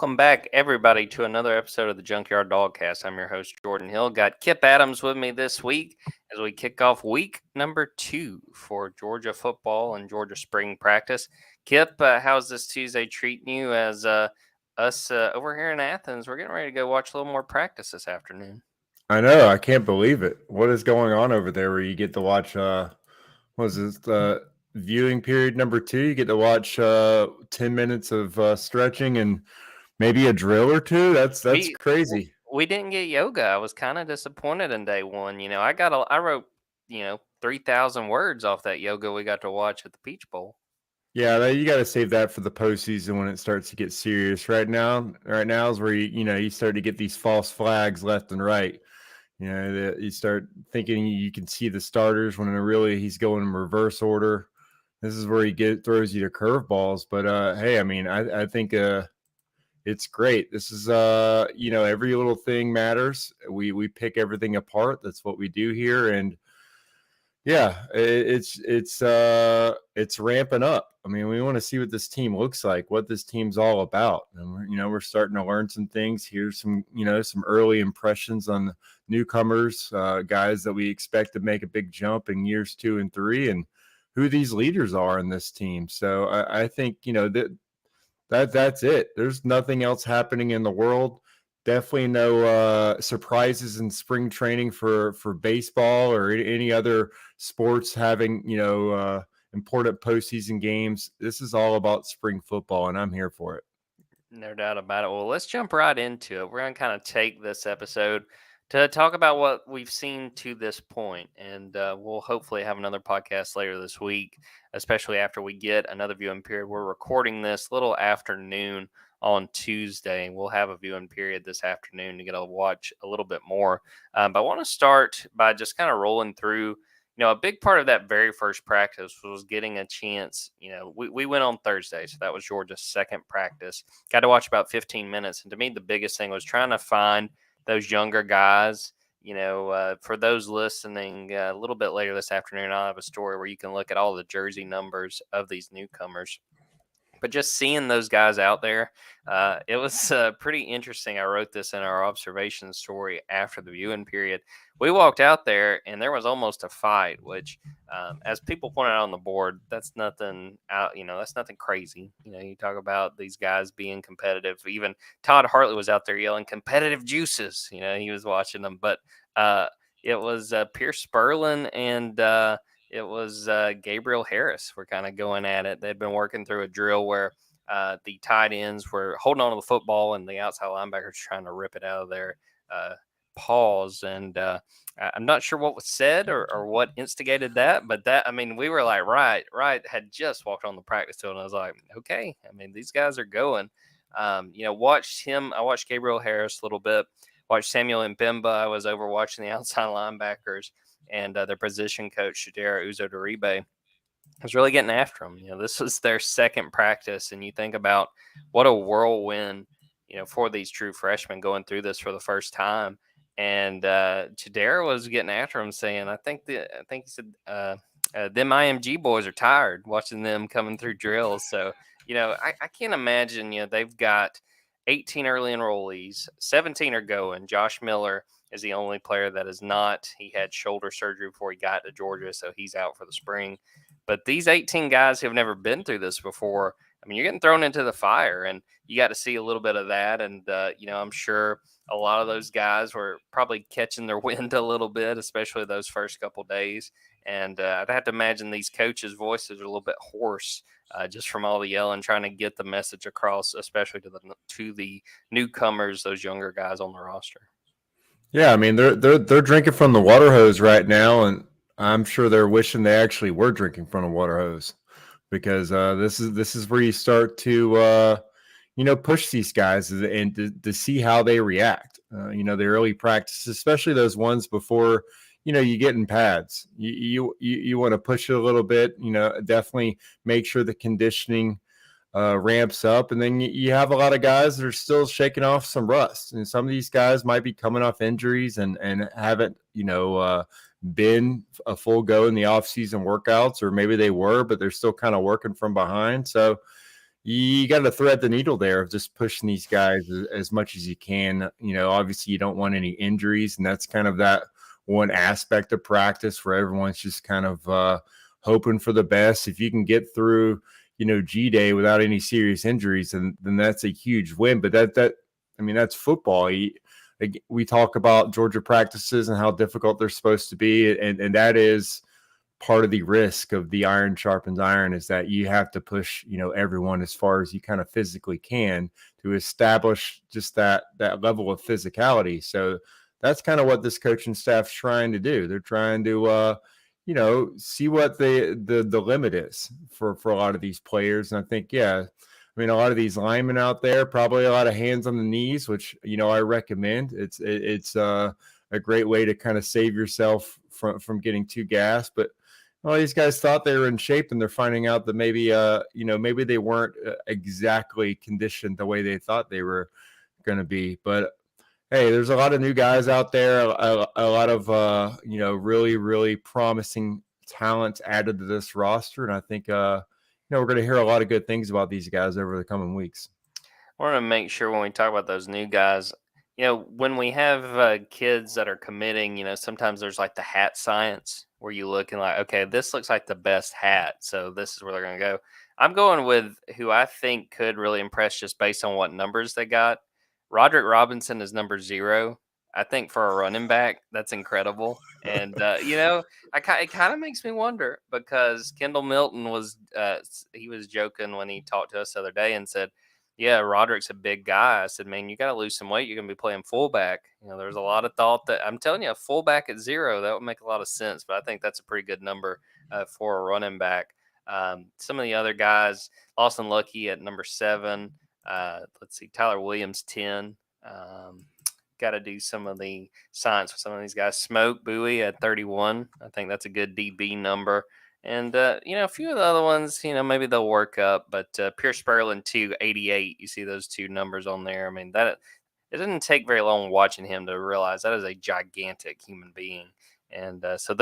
Welcome back, everybody, to another episode of the Junkyard Dawgcast. I'm your host, Jordan Hill. Got Kipp Adams with me this week as we kick off week number 2 for Georgia football and Georgia spring practice. Kipp, how's this Tuesday treating you as us over here in Athens? We're getting ready to go watch a little more practice this afternoon. I know. I can't believe it. What is going on over there where you get to watch, viewing period number 2? You get to watch 10 minutes of stretching and maybe a drill or two. That's crazy. We didn't get yoga. I was kind of disappointed in day one. I wrote 3,000 words off that yoga we got to watch at the Peach Bowl. Yeah, you got to save that for the postseason when it starts to get serious. Right now is where you start to get these false flags left and right. You start thinking you can see the starters when really he's going in reverse order. This is where he throws you to curveballs. But hey, I mean, I think it's great. This is every little thing matters. We pick everything apart. That's what we do here, and yeah, it's ramping up. I mean, we want to see what this team looks like, what this team's all about, and we're starting to learn some things. Here's some early impressions on the newcomers, guys that we expect to make a big jump in years 2 and 3, and who these leaders are in this team. So I think that's it. There's nothing else happening in the world. Definitely no surprises in spring training for baseball or any other sports having important postseason games. This is all about spring football, and I'm here for it. No doubt about it. Well, let's jump right into it. We're going to kind of take this episode to talk about what we've seen to this point, and we'll hopefully have another podcast later this week, especially after we get another viewing period. We're recording this little afternoon on Tuesday. We'll have a viewing period this afternoon to get to watch a little bit more. But I want to start by just kind of rolling through. A big part of that very first practice was getting a chance. We went on Thursday, so that was Georgia's second practice. Got to watch about 15 minutes. And to me, the biggest thing was trying to find those younger guys. For those listening, a little bit later this afternoon, I'll have a story where you can look at all the jersey numbers of these newcomers. But just seeing those guys out there, it was pretty interesting. I wrote this in our observation story after the viewing period. We walked out there, and there was almost a fight, which, as people pointed out on the board, that's nothing out. That's nothing crazy. You talk about these guys being competitive. Even Todd Hartley was out there yelling "competitive juices." He was watching them, but it was Pierce Spurlin and it was Gabriel Harris were kind of going at it. They'd been working through a drill where the tight ends were holding on to the football and the outside linebackers trying to rip it out of their paws. And I'm not sure what was said or what instigated that, but we were like, right, had just walked on the practice field, and I was like, okay, these guys are going. I watched Gabriel Harris a little bit, watched Samuel Mbemba. I was over watching the outside linebackers, and their position coach, Shadera Uzodiribe, was really getting after them. This was their second practice, and you think about what a whirlwind, for these true freshmen going through this for the first time. And Shadera was getting after them, saying, I think he said, them IMG boys are tired watching them coming through drills. So, I can't imagine, they've got 18 early enrollees, 17 are going. Josh Miller is the only player that is not. He had shoulder surgery before he got to Georgia, so he's out for the spring. But these 18 guys who have never been through this before, you're getting thrown into the fire, and you got to see a little bit of that. And, I'm sure a lot of those guys were probably catching their wind a little bit, especially those first couple days. And I'd have to imagine these coaches' voices are a little bit hoarse just from all the yelling, trying to get the message across, especially to the newcomers, those younger guys on the roster. Yeah, they're drinking from the water hose right now, and I'm sure they're wishing they actually were drinking from a water hose, because this is where you start to push these guys and to see how they react. The early practices, especially those ones before you get in pads. You want to push it a little bit. Definitely make sure the conditioning ramps up, and then you have a lot of guys that are still shaking off some rust, and some of these guys might be coming off injuries and haven't been a full go in the off-season workouts, or maybe they were, but they're still kind of working from behind. So you got to thread the needle there of just pushing these guys as much as you can. Obviously you don't want any injuries, and that's kind of that one aspect of practice where everyone's just kind of hoping for the best. If you can get through, G Day without any serious injuries, then that's a huge win. But that's football. We talk about Georgia practices and how difficult they're supposed to be, and that is part of the risk of the iron sharpens iron, is that you have to push everyone as far as you kind of physically can to establish just that level of physicality. So that's kind of what this coaching staff's trying to do. They're trying to see what the limit is for a lot of these players. And I think, yeah, I mean, a lot of these linemen out there, probably a lot of hands on the knees, which I recommend. It's a great way to kind of save yourself from getting too gassed. But these guys thought they were in shape, and they're finding out that maybe maybe they weren't exactly conditioned the way they thought they were going to be. But hey, there's a lot of new guys out there, a lot of really, really promising talent added to this roster, and I think we're going to hear a lot of good things about these guys over the coming weeks. I want to make sure when we talk about those new guys, when we have kids that are committing, sometimes there's like the hat science where you look and like, okay, this looks like the best hat, so this is where they're going to go. I'm going with who I think could really impress just based on what numbers they got. Roderick Robinson is number 0. I think for a running back, that's incredible. And it kind of makes me wonder because Kendall Milton he was joking when he talked to us the other day and said, yeah, Roderick's a big guy. I said, man, you got to lose some weight. You're going to be playing fullback. There's a lot of thought that I'm telling you, a fullback at 0, that would make a lot of sense. But I think that's a pretty good number for a running back. Some of the other guys, Lawson Lucky at number 7. Let's see, Tyler Williams, 10. Got to do some of the science with some of these guys. Smoke Bowie at 31. I think that's a good DB number. And, a few of the other ones, maybe they'll work up. But Pierce Sperlin, 88. You see those 2 numbers on there. I mean, it didn't take very long watching him to realize that is a gigantic human being. And so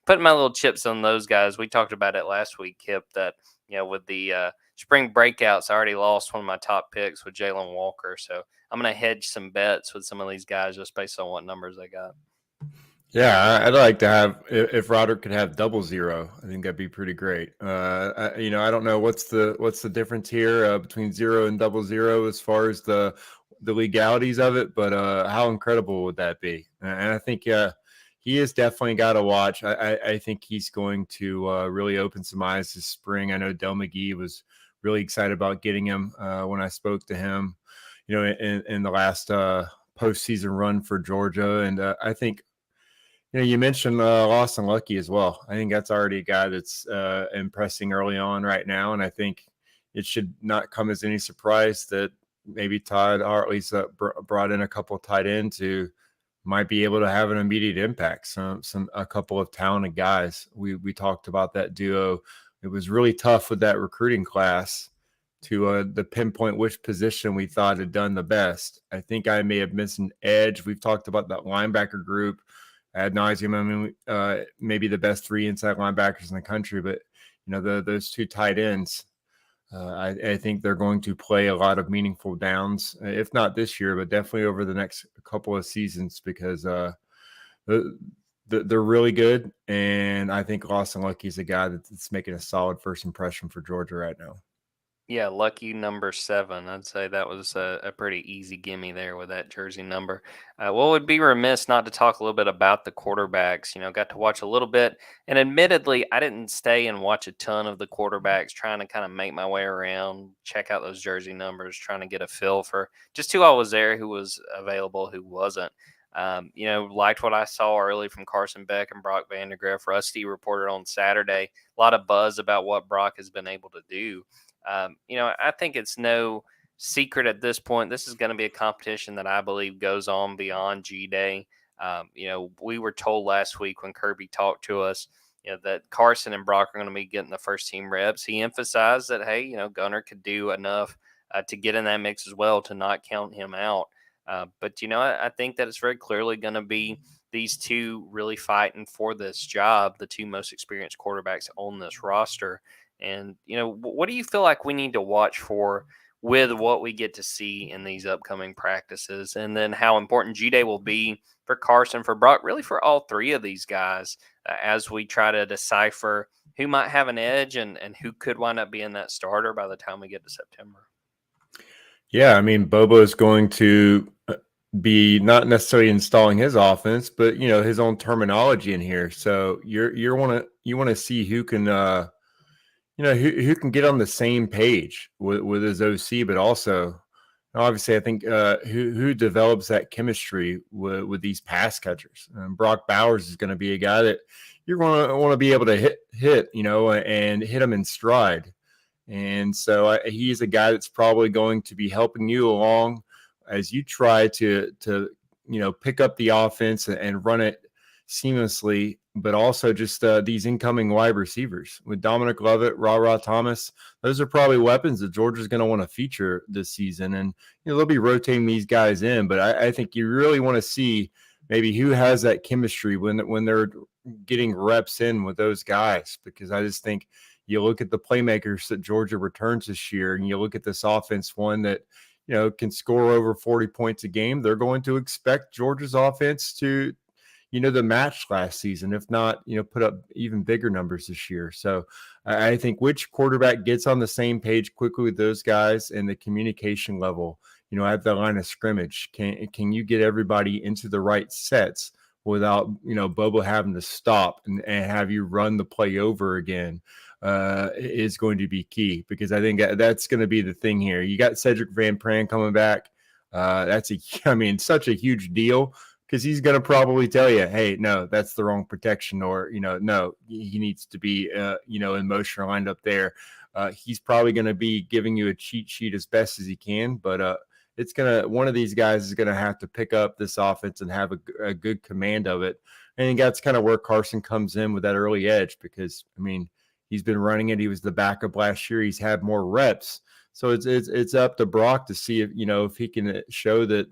putting my little chips on those guys, we talked about it last week, Kipp, that, with the spring breakouts, I already lost one of my top picks with Jalen Walker. So I'm going to hedge some bets with some of these guys just based on what numbers they got. Yeah, I'd like to have, if Roderick could have 00, I think that'd be pretty great. I don't know what's the difference here between 0 and 00 as far as the legalities of it, but how incredible would that be? And I think he is definitely got to watch. I think he's going to really open some eyes this spring. I know Del McGee was really excited about getting him when I spoke to him, in the last postseason run for Georgia, and I think. You mentioned Lawson Lucky as well. I think that's already a guy that's impressing early on right now, and I think it should not come as any surprise that maybe Todd Hartley's brought in a couple of tight ends who might be able to have an immediate impact. A couple of talented guys. We talked about that duo. It was really tough with that recruiting class to the pinpoint which position we thought had done the best. I think I may have missed an edge. We've talked about that linebacker group ad nauseum. I mean, maybe the best 3 inside linebackers in the country, but those 2 tight ends, I think they're going to play a lot of meaningful downs, if not this year, but definitely over the next couple of seasons, because they're really good. And I think Lawson Lucky is a guy that's making a solid first impression for Georgia right now. Yeah, lucky number 7. I'd say that was a pretty easy gimme there with that jersey number. Well, it would be remiss not to talk a little bit about the quarterbacks. Got to watch a little bit. And admittedly, I didn't stay and watch a ton of the quarterbacks, trying to kind of make my way around, check out those jersey numbers, trying to get a feel for just who I was there, who was available, who wasn't. Liked what I saw early from Carson Beck and Brock Vandegrift. Rusty reported on Saturday. A lot of buzz about what Brock has been able to do. I think it's no secret at this point. This is going to be a competition that I believe goes on beyond G Day. We were told last week when Kirby talked to us, that Carson and Brock are going to be getting the first team reps. He emphasized that, hey, Gunner could do enough to get in that mix as well, to not count him out. But I think that it's very clearly going to be these 2 really fighting for this job, the 2 most experienced quarterbacks on this roster. And, what do you feel like we need to watch for with what we get to see in these upcoming practices? And then how important G-Day will be for Carson, for Brock, really for all three of these guys as we try to decipher who might have an edge and who could wind up being that starter by the time we get to September. Yeah, I mean, Bobo is going to be not necessarily installing his offense, but his own terminology in here. So you want to see who can who can get on the same page with his OC, but also obviously I think who develops that chemistry with these pass catchers. Brock Bowers is going to be a guy that you're going to want to be able to hit and hit him in stride. And so he's a guy that's probably going to be helping you along as you try to pick up the offense and run it seamlessly, but also just these incoming wide receivers with Dominic Lovett, Ra Thomas. Those are probably weapons that Georgia's going to want to feature this season. And they'll be rotating these guys in, but I think you really want to see maybe who has that chemistry when they're getting reps in with those guys, because I just think you look at the playmakers that Georgia returns this year, and you look at this offense, one that can score over 40 points a game. They're going to expect Georgia's offense to the match last season, if not put up even bigger numbers this year. So I think which quarterback gets on the same page quickly with those guys and the communication level at the line of scrimmage, can you get everybody into the right sets without Bobo having to stop and have you run the play over again, is going to be key, because I think that's going to be the thing here. You got Cedric Van Pran coming back. That's such a huge deal, because he's going to probably tell you, hey, no, that's the wrong protection, or no, he needs to be in motion or lined up there. He's probably going to be giving you a cheat sheet as best as he can, but one of these guys is going to have to pick up this offense and have a good command of it. And that's kind of where Carson comes in with that early edge, because he's been running it. He was the backup last year. He's had more reps. So it's up to Brock to see if he can show that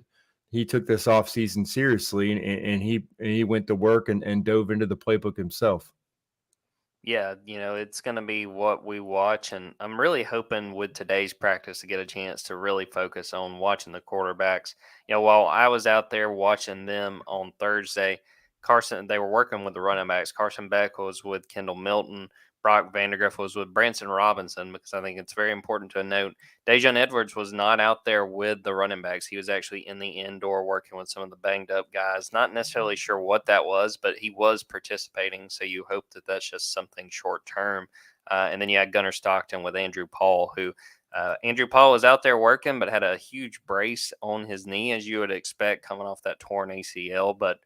he took this offseason seriously and he went to work and dove into the playbook himself. Yeah, it's going to be what we watch. And I'm really hoping with today's practice to get a chance to really focus on watching the quarterbacks. While I was out there watching them on Thursday, they were working with the running backs. Carson Beck was with Kendall Milton. Brock Vandergriff was with Branson Robinson, because I think it's very important to note Dejon Edwards was not out there with the running backs. He was actually in the indoor working with some of the banged up guys. Not necessarily sure what that was, but he was participating. So you hope that that's just something short term. And then you had Gunnar Stockton with Andrew Paul, who Andrew Paul was out there working, but had a huge brace on his knee, as you would expect coming off that torn ACL. But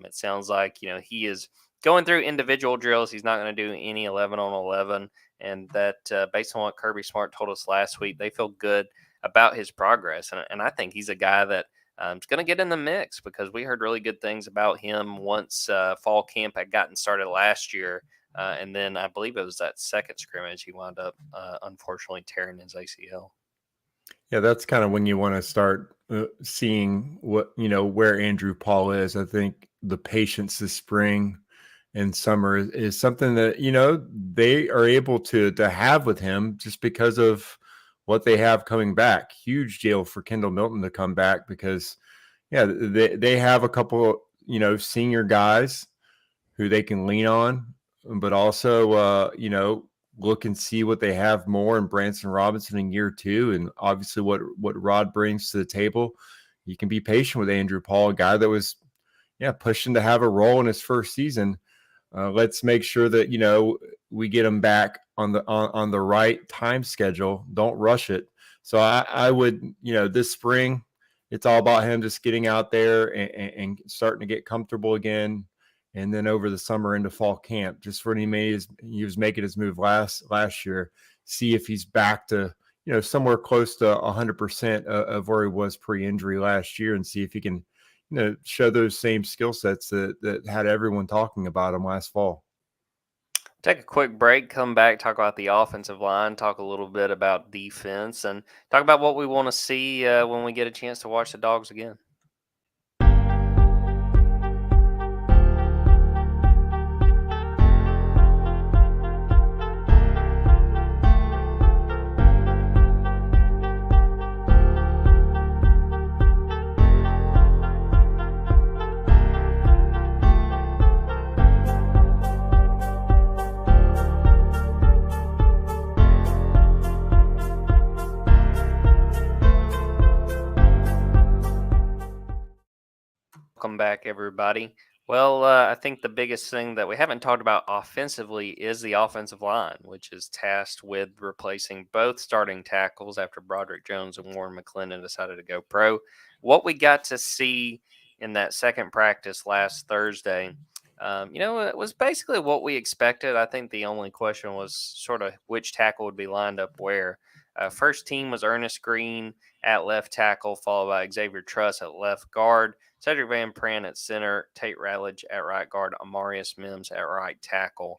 it sounds like, he is going through individual drills. He's not going to do any 11 on 11. And that based on what Kirby Smart told us last week, they feel good about his progress. And I think he's a guy that is going to get in the mix, because we heard really good things about him once fall camp had gotten started last year. And then I believe it was that second scrimmage he wound up, unfortunately, tearing his ACL. Yeah, that's kind of when you want to start seeing what, where Andrew Paul is. I think the patience this spring and summer is something that, they are able to have with him, just because of what they have coming back. Huge deal for Kendall Milton to come back, because, they have a couple, senior guys who they can lean on, but also, look and see what they have more in Branson Robinson in year two. And obviously what Rod brings to the table. You can be patient with Andrew Paul, a guy that was, pushing to have a role in his first season. Let's make sure that, we get him back on the right time schedule. Don't rush it. So I would, this spring, it's all about him just getting out there and starting to get comfortable again. And then over the summer into fall camp, just when he was making his move last year, see if he's back to, somewhere close to 100% of where he was pre-injury last year, and see if he can, show those same skill sets that had everyone talking about him last fall. Take a quick break, come back, talk about the offensive line, talk a little bit about defense, and talk about what we want to see when we get a chance to watch the Dogs again. everybody. Well, I think the biggest thing that we haven't talked about offensively is the offensive line, which is tasked with replacing both starting tackles after Broderick Jones and Warren McClendon decided to go pro. What we got to see in that second practice last Thursday, it was basically what we expected. I think the only question was sort of which tackle would be lined up where. First team was Ernest Green at left tackle, followed by Xavier Truss at left guard, Cedric Van Pran at center, Tate Ratledge at right guard, Amarius Mims at right tackle.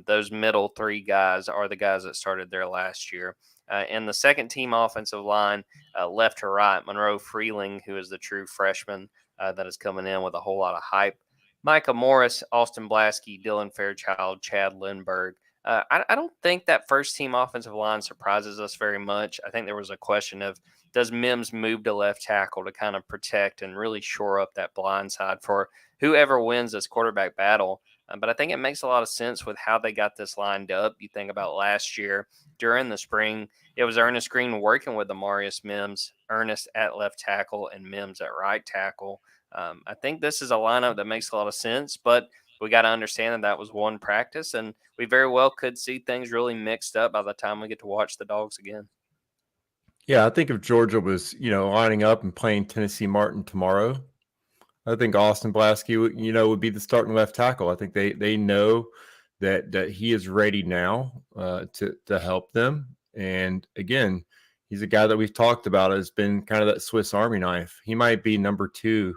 Those middle three guys are the guys that started there last year. In the second team offensive line, left to right, Monroe Freeling, who is the true freshman that is coming in with a whole lot of hype. Micah Morris, Austin Blasky, Dylan Fairchild, Chad Lindbergh. I don't think that first team offensive line surprises us very much. I think there was a question of does Mims move to left tackle to kind of protect and really shore up that blind side for whoever wins this quarterback battle. But I think it makes a lot of sense with how they got this lined up. You think about last year during the spring, it was Ernest Green working with Amarius Mims, Ernest at left tackle, and Mims at right tackle. I think this is a lineup that makes a lot of sense, but we got to understand that that was one practice, and we very well could see things really mixed up by the time we get to watch the Dogs again. Yeah, I think if Georgia was, lining up and playing Tennessee Martin tomorrow, I think Austin Blasky, would be the starting left tackle. I think they know that he is ready now to help them. And again, he's a guy that we've talked about has been kind of that Swiss Army knife. He might be number 2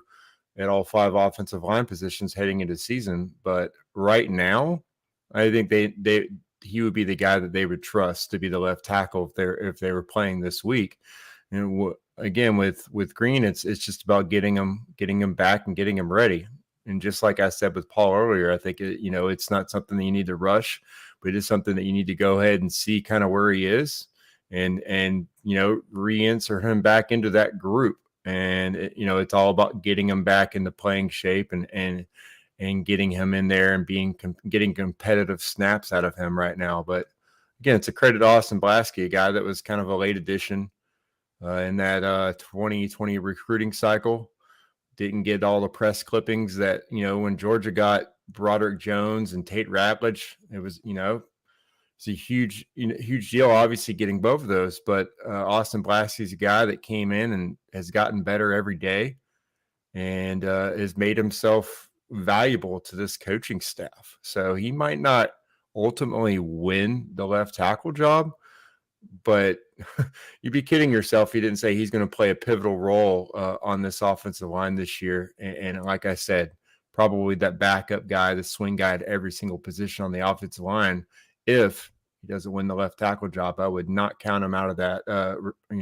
at all 5 offensive line positions heading into the season, but right now, I think he would be the guy that they would trust to be the left tackle if they were playing this week. And again, with Green, it's just about getting him back and getting him ready. And just like I said with Paul earlier, I think it's not something that you need to rush, but it is something that you need to go ahead and see kind of where he is, and reinsert him back into that group. And it's all about getting him back into playing shape and getting him in there and getting competitive snaps out of him right now. But again, it's a credit to Austin Blasky, a guy that was kind of a late addition in that 2020 recruiting cycle. Didn't get all the press clippings that, when Georgia got Broderick Jones and Tate Ratledge, it was, it's a huge deal, obviously, getting both of those. But Austin Blasky is a guy that came in and has gotten better every day and has made himself valuable to this coaching staff. So he might not ultimately win the left tackle job, but you'd be kidding yourself if you didn't say he's going to play a pivotal role on this offensive line this year. And like I said, probably that backup guy, the swing guy at every single position on the offensive line. If he doesn't win the left tackle job, I would not count him out of that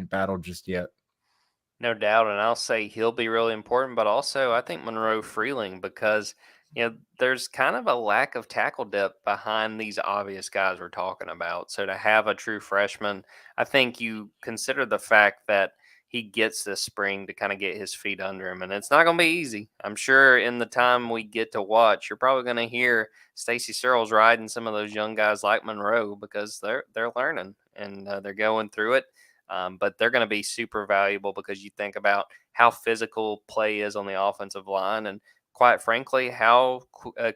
battle just yet. No doubt, and I'll say he'll be really important, but also I think Monroe Freeling, because there's kind of a lack of tackle depth behind these obvious guys we're talking about. So to have a true freshman, I think you consider the fact that he gets this spring to kind of get his feet under him, and it's not going to be easy. I'm sure in the time we get to watch, you're probably going to hear Stacy Searles riding some of those young guys like Monroe because they're learning and they're going through it. But they're going to be super valuable because you think about how physical play is on the offensive line, and quite frankly, how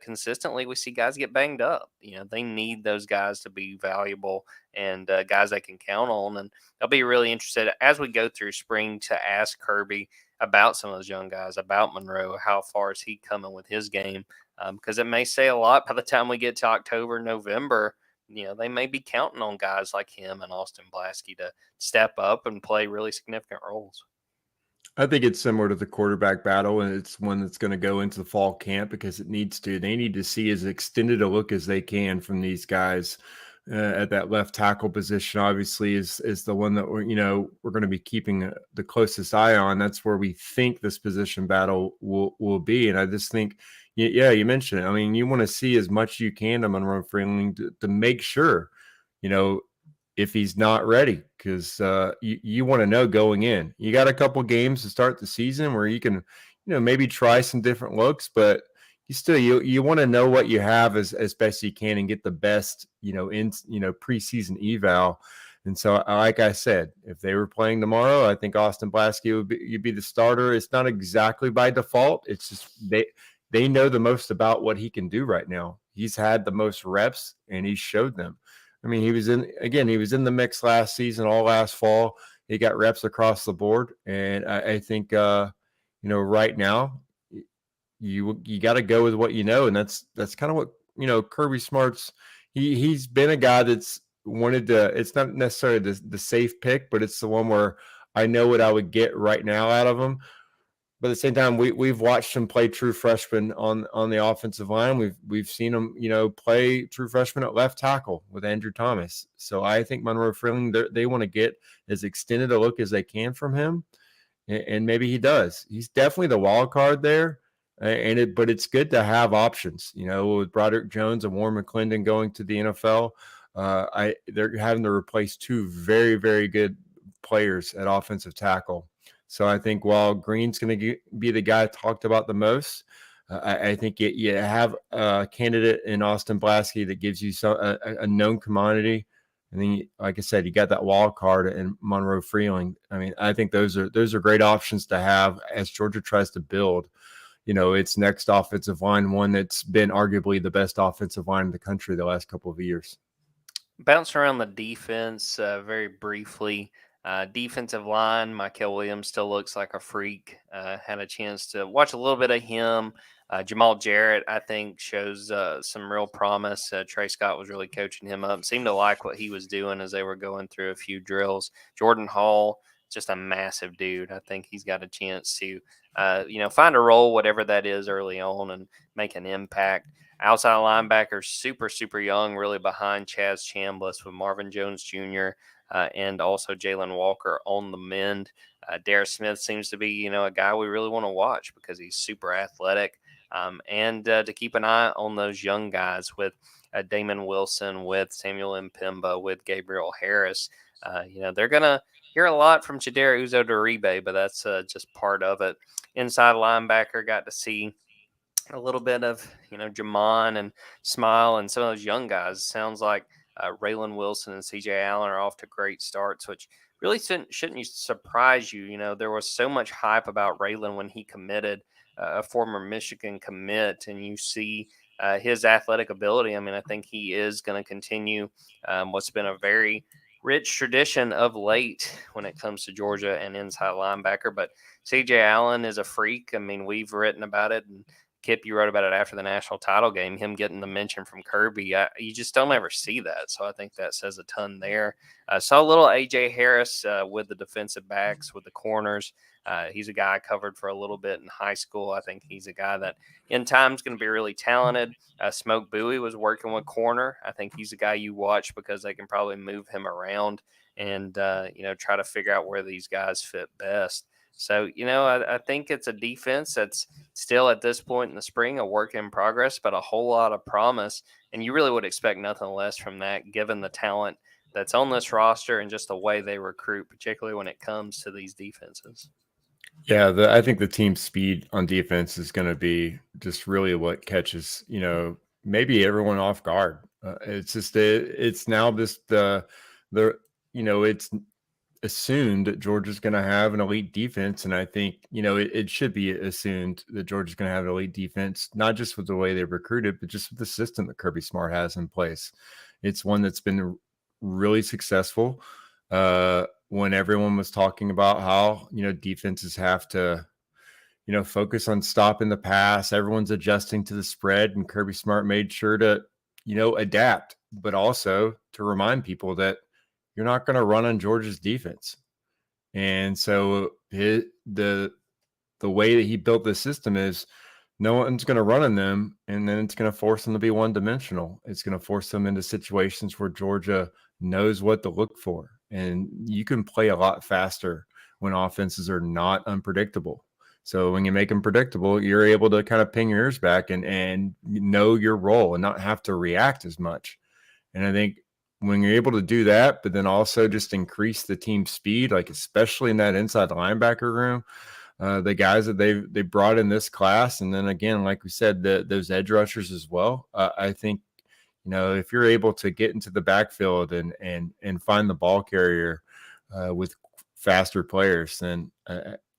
consistently we see guys get banged up. They need those guys to be valuable and guys they can count on. And I'll be really interested as we go through spring to ask Kirby about some of those young guys, about Monroe. How far is he coming with his game? Because it may say a lot by the time we get to October, November. They may be counting on guys like him and Austin Blasky to step up and play really significant roles. I think it's similar to the quarterback battle, and it's one that's going to go into the fall camp because it needs to. They need to see as extended a look as they can from these guys at that left tackle position. Obviously, is the one that we're going to be keeping the closest eye on. That's where we think this position battle will be. And I just think, yeah, you mentioned it. I mean, you want to see as much as you can to Monroe Freeling to make sure, if he's not ready, because you want to know going in. You got a couple games to start the season where you can, maybe try some different looks, but you want to know what you have as best you can and get the best, in preseason eval. And so, like I said, if they were playing tomorrow, I think Austin Blasky would be the starter. It's not exactly by default. It's just they know the most about what he can do right now. He's had the most reps, and he showed them. I mean, he was in the mix last season, all last fall. He got reps across the board, and I think right now you got to go with what you know, and that's kind of what Kirby Smart's. He's been a guy that's wanted to. It's not necessarily the safe pick, but it's the one where I know what I would get right now out of him. But at the same time, we've watched him play true freshman on the offensive line. We've seen him, play true freshman at left tackle with Andrew Thomas. So I think Monroe Freeling, they want to get as extended a look as they can from him, and maybe he does. He's definitely the wild card there, but it's good to have options. With Broderick Jones and Warren McClendon going to the NFL, they're having to replace two very, very good players at offensive tackle. So I think while Green's going to be the guy talked about the most, I think you have a candidate in Austin Blasky that gives you a known commodity. And then, like I said, you got that wild card in Monroe Freeling. I mean, I think those are great options to have as Georgia tries to build, its next offensive line, one that's been arguably the best offensive line in the country the last couple of years. Bouncing around the defense very briefly. Defensive line, Michael Williams still looks like a freak. Had a chance to watch a little bit of him. Jamal Jarrett, I think, shows some real promise. Trey Scott was really coaching him up. Seemed to like what he was doing as they were going through a few drills. Jordan Hall, just a massive dude. I think he's got a chance to, find a role, whatever that is, early on and make an impact. Outside linebacker, super, super young, really behind Chaz Chambliss with Marvin Jones Jr., and also Jalen Walker on the mend. Darius Smith seems to be, a guy we really want to watch because he's super athletic. And to keep an eye on those young guys with Damon Wilson, with Samuel Mpemba, with Gabriel Harris. They're going to hear a lot from Chidera Uzo-Doribe, but that's just part of it. Inside linebacker, got to see a little bit of, Jamon and Smile and some of those young guys. Sounds like Raylan Wilson and CJ Allen are off to great starts, which really shouldn't surprise you. There was so much hype about Raylan when he committed, a former Michigan commit, and you see his athletic ability. I mean, I think he is going to continue what's been a very rich tradition of late when it comes to Georgia and inside linebacker. But CJ Allen is a freak. I mean, we've written about it, and Kipp, you wrote about it after the national title game, him getting the mention from Kirby. You just don't ever see that. So I think that says a ton there. Saw a little A.J. Harris with the defensive backs, with the corners. He's a guy I covered for a little bit in high school. I think he's a guy that in time is going to be really talented. Smoke Bowie was working with corner. I think he's a guy you watch because they can probably move him around and, try to figure out where these guys fit best. So, I think it's a defense that's still at this point in the spring a work in progress, but a whole lot of promise. And you really would expect nothing less from that, given the talent that's on this roster and just the way they recruit, particularly when it comes to these defenses. Yeah, I think the team speed on defense is going to be just really what catches, maybe everyone off guard. It's just it's now just it's assumed that Georgia's going to have an elite defense, and I think it should be assumed that Georgia's going to have an elite defense, not just with the way they recruited, but just with the system that Kirby Smart has in place. It's one that's been really successful. When everyone was talking about how defenses have to focus on stopping the pass, everyone's adjusting to the spread, and Kirby Smart made sure to adapt, but also to remind people that you're not going to run on Georgia's defense. And so the way that he built this system is no one's going to run on them, and then it's going to force them to be one-dimensional. It's going to force them into situations where Georgia knows what to look for. And you can play a lot faster when offenses are not unpredictable. So when you make them predictable, you're able to kind of ping your ears back and know your role and not have to react as much. And I think when you're able to do that, but then also just increase the team speed, like especially in that inside linebacker room, the guys that they brought in this class, and then again, like we said, those edge rushers as well. I think if you're able to get into the backfield and find the ball carrier with faster players, then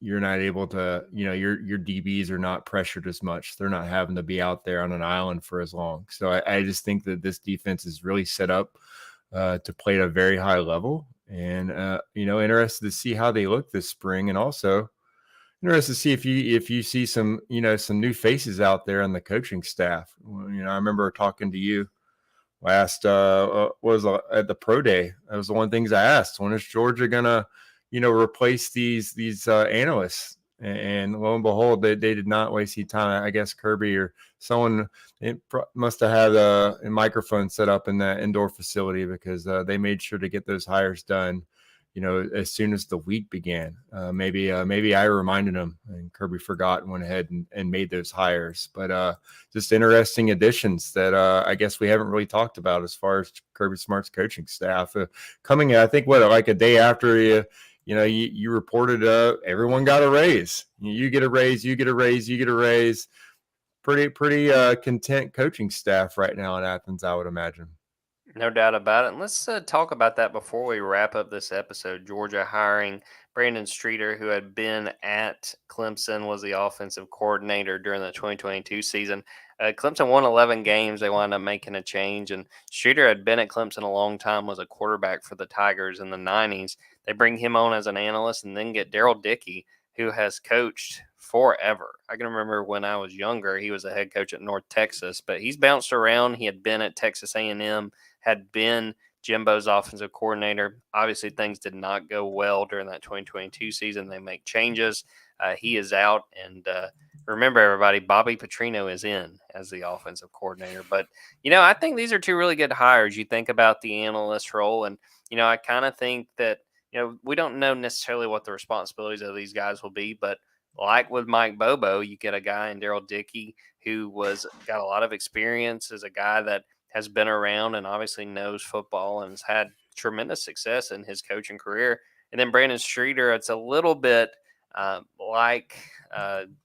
you're not able to, your DBs are not pressured as much. They're not having to be out there on an island for as long. So I just think that this defense is really set up to play at a very high level, and interested to see how they look this spring, and also interested to see if you see some new faces out there on the coaching staff. I remember talking to you last was at the pro day. That was the one things I asked. When is Georgia gonna replace these analysts? And lo and behold, they did not waste any time. I guess Kirby or someone must have had a microphone set up in that indoor facility, because they made sure to get those hires done as soon as the week began. Maybe I reminded him and Kirby forgot and went ahead and made those hires. But just interesting additions that I guess we haven't really talked about as far as Kirby Smart's coaching staff. Coming, I think, like a day after you reported everyone got a raise. You get a raise, you get a raise, you get a raise. Pretty content coaching staff right now in Athens, I would imagine. No doubt about it. And let's talk about that before we wrap up this episode. Georgia hiring Brandon Streeter, who had been at Clemson, was the offensive coordinator during the 2022 season. Clemson won 11 games. They wound up making a change. And Streeter had been at Clemson a long time, was a quarterback for the Tigers in the 90s. They bring him on as an analyst and then get Daryl Dickey, who has coached forever. I can remember when I was younger, he was a head coach at North Texas, but he's bounced around. He had been at Texas A&M, had been Jimbo's offensive coordinator. Obviously, things did not go well during that 2022 season. They make changes. He is out. And remember, everybody, Bobby Petrino is in as the offensive coordinator. But, I think these are two really good hires. You think about the analyst role, and, I kind of think that, we don't know necessarily what the responsibilities of these guys will be, but like with Mike Bobo, you get a guy in Daryl Dickey who got a lot of experience as a guy that has been around and obviously knows football and has had tremendous success in his coaching career. And then Brandon Streeter, it's a little bit like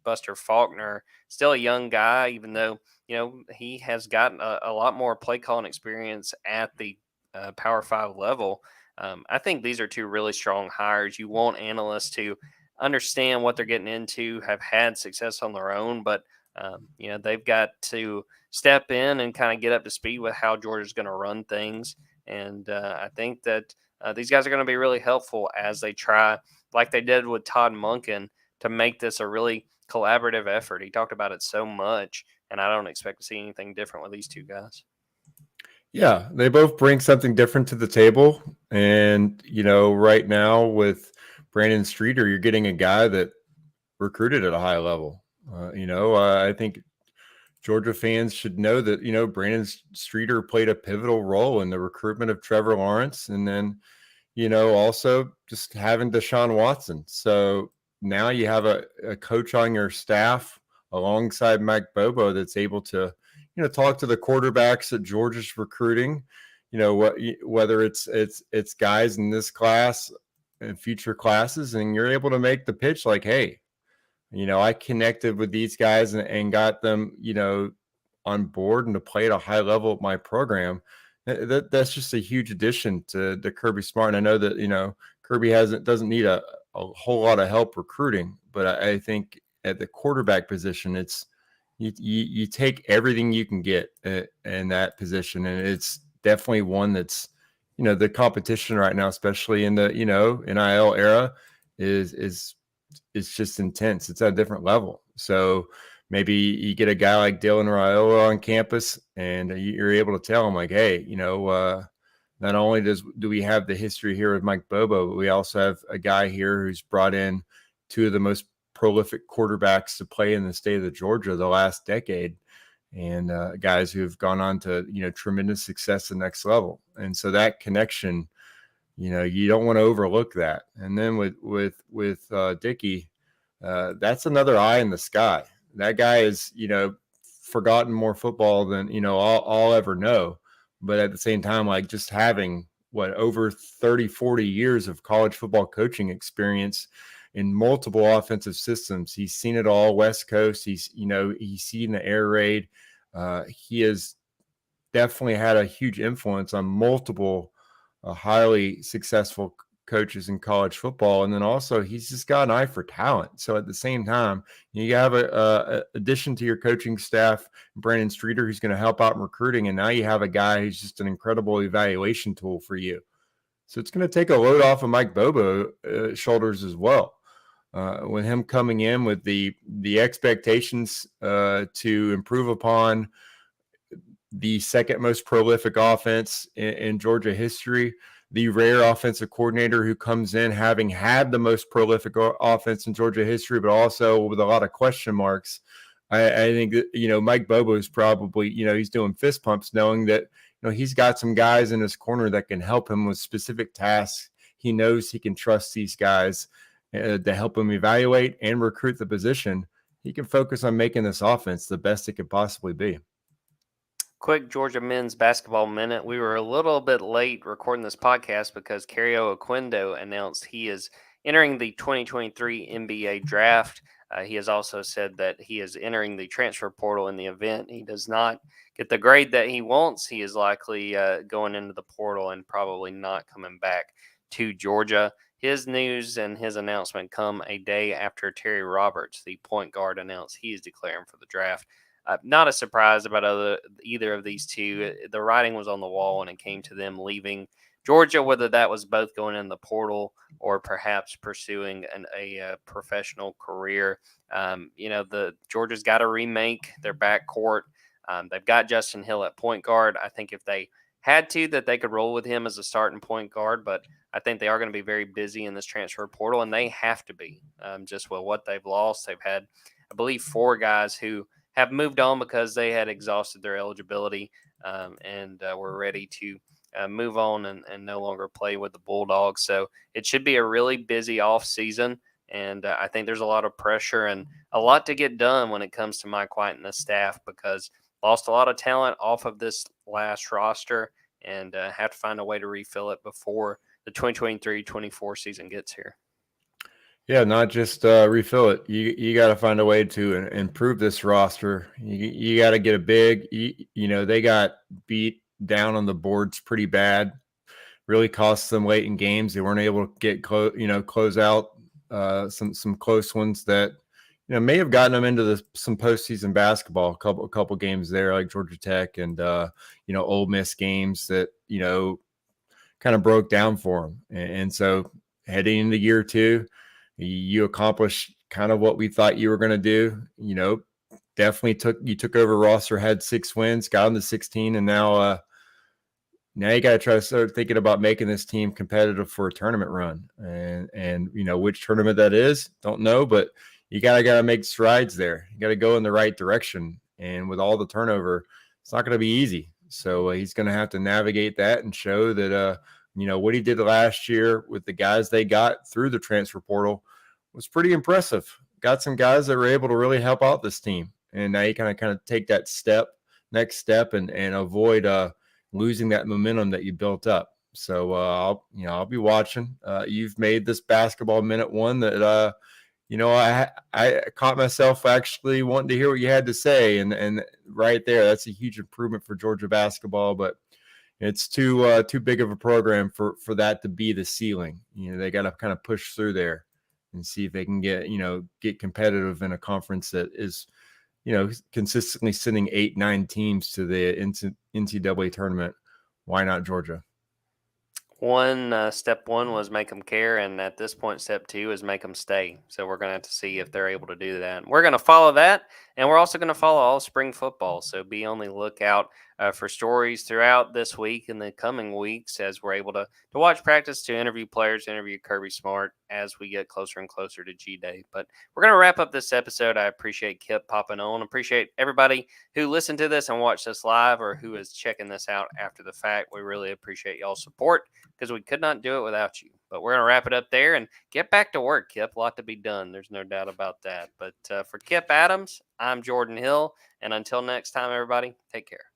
Buster Faulkner, still a young guy, even though, he has gotten a lot more play calling experience at the Power 5 level. I think these are two really strong hires. You want analysts to understand what they're getting into, have had success on their own, but they've got to step in and kind of get up to speed with how Georgia's going to run things. And I think that these guys are going to be really helpful as they try, like they did with Todd Monken, to make this a really collaborative effort. He talked about it so much, and I don't expect to see anything different with these two guys. Yeah, they both bring something different to the table. And, right now with Brandon Streeter, you're getting a guy that recruited at a high level. I think Georgia fans should know that, Brandon Streeter played a pivotal role in the recruitment of Trevor Lawrence. And then, also just having Deshaun Watson. So now you have a coach on your staff alongside Mike Bobo that's able to, talk to the quarterbacks that Georgia's recruiting, whether it's guys in this class and future classes, and you're able to make the pitch like, hey, I connected with these guys and got them, on board and to play at a high level of my program. That's just a huge addition to Kirby Smart. And I know that, Kirby doesn't need a whole lot of help recruiting, but I think at the quarterback position, it's, you take everything you can get in that position. And it's definitely one that's, the competition right now, especially in the, NIL era is just intense. It's at a different level. So maybe you get a guy like Dylan Raiola on campus and you're able to tell him like, hey, not only do we have the history here with Mike Bobo, but we also have a guy here who's brought in two of the most prolific quarterbacks to play in the state of Georgia the last decade, and guys who have gone on to, tremendous success at the next level. And so that connection, you don't want to overlook that. And then with Dickey, that's another eye in the sky. That guy is, forgotten more football than, I'll ever know. But at the same time, like just having over 30, 40 years of college football coaching experience in multiple offensive systems. He's seen it all, West Coast. He's seen the air raid. He has definitely had a huge influence on multiple highly successful coaches in college football. And then also he's just got an eye for talent. So at the same time, you have a addition to your coaching staff, Brandon Streeter, who's going to help out in recruiting. And now you have a guy who's just an incredible evaluation tool for you. So it's going to take a load off of Mike Bobo's shoulders as well. With him coming in with the expectations to improve upon the second most prolific offense in Georgia history, the rare offensive coordinator who comes in having had the most prolific offense in Georgia history, but also with a lot of question marks. I think that, Mike Bobo is probably, he's doing fist pumps knowing that, he's got some guys in his corner that can help him with specific tasks. He knows he can trust these guys to help him evaluate and recruit the position. He can focus on making this offense the best it could possibly be. Quick Georgia men's basketball minute. We were a little bit late recording this podcast because Cario Oquendo announced he is entering the 2023 NBA draft. He has also said that he is entering the transfer portal in the event he does not get the grade that he wants. He is likely going into the portal and probably not coming back to Georgia. His news and his announcement come a day after Terry Roberts, the point guard, announced he is declaring for the draft. Not a surprise about either of these two. The writing was on the wall when it came to them leaving Georgia, whether that was both going in the portal or perhaps pursuing a professional career. The Georgia's got to remake their backcourt. They've got Justin Hill at point guard. I think if they had to, that they could roll with him as a starting point guard, but I think they are going to be very busy in this transfer portal, and they have to be just with what they've lost. They've had, I believe, 4 guys who have moved on because they had exhausted their eligibility and were ready to move on and no longer play with the Bulldogs. So it should be a really busy off season. And I think there's a lot of pressure and a lot to get done when it comes to Mike White and the staff because lost a lot of talent off of this last roster and have to find a way to refill it before the 2023-24 season gets here. Yeah, not just refill it. You got to find a way to improve this roster. You got to get a big. They got beat down on the boards pretty bad. Really cost them late in games. They weren't able to get close out some close ones that may have gotten them into some postseason basketball. A couple games there, like Georgia Tech and Ole Miss games that kind of broke down for them. And so heading into year 2. You accomplished kind of what we thought you were going to do. Definitely took over roster, had 6 wins, got them to 16, and now you got to try to start thinking about making this team competitive for a tournament run. And which tournament that is, don't know, but you gotta make strides there. You got to go in the right direction. And with all the turnover, it's not going to be easy. So he's going to have to navigate that and show that what he did last year with the guys they got through the transfer portal was pretty impressive. Got some guys that were able to really help out this team. And now you kind of take that next step and avoid losing that momentum that you built up. So I'll be watching. You've made this basketball minute one that I caught myself actually wanting to hear what you had to say. And right there, that's a huge improvement for Georgia basketball, but it's too big of a program for that to be the ceiling. They got to kind of push through there and see if they can get competitive in a conference that is, consistently sending 8-9 teams to the NCAA tournament. Why not Georgia? Step 1 was make them care, and at this point, step 2 is make them stay. So we're going to have to see if they're able to do that. We're going to follow that, and we're also going to follow all spring football. So be on the lookout for stories throughout this week and the coming weeks as we're able to watch practice, to interview players, interview Kirby Smart as we get closer and closer to G-Day. But we're going to wrap up this episode. I appreciate Kipp popping on. Appreciate everybody who listened to this and watched this live or who is checking this out after the fact. We really appreciate y'all's support because we could not do it without you. But we're going to wrap it up there and get back to work, Kipp. A lot to be done. There's no doubt about that. But for Kipp Adams, I'm Jordan Hill. And until next time, everybody, take care.